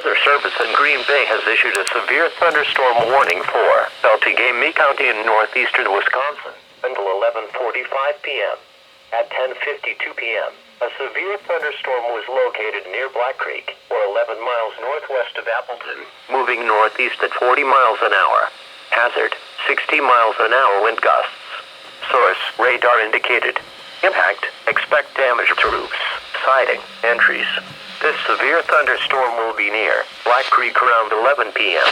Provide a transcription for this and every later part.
Weather Service in Green Bay has issued a severe thunderstorm warning for Beltygame County in northeastern Wisconsin until 11:45 p.m. At 10:52 p.m., a severe thunderstorm was located near Black Creek, or 11 miles northwest of Appleton, moving northeast at 40 miles an hour. Hazard, 60 miles an hour wind gusts. Source, radar indicated. Impact, expect damage to roofs, siding, and trees. This severe thunderstorm will be near Black Creek around 11 p.m.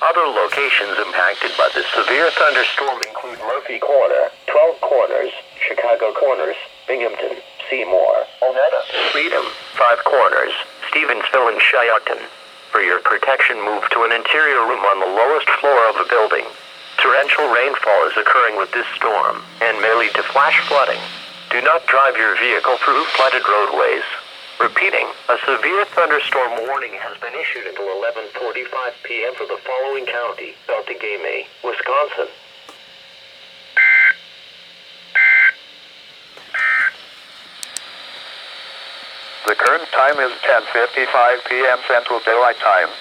Other locations impacted by this severe thunderstorm include Murphy Corner, 12 Corners, Chicago Corners, Binghamton, Seymour, Onetta, Freedom, 5 Corners, Stevensville, and Shiocton. For your protection, move to an interior room on the lowest floor of a building. Torrential rainfall is occurring with this storm and may lead to flash flooding. Do not drive your vehicle through flooded roadways. Repeating, a severe thunderstorm warning has been issued until 11:45 p.m. for the following county: Beltygame, Wisconsin. The current time is 10:55 p.m. Central Daylight Time.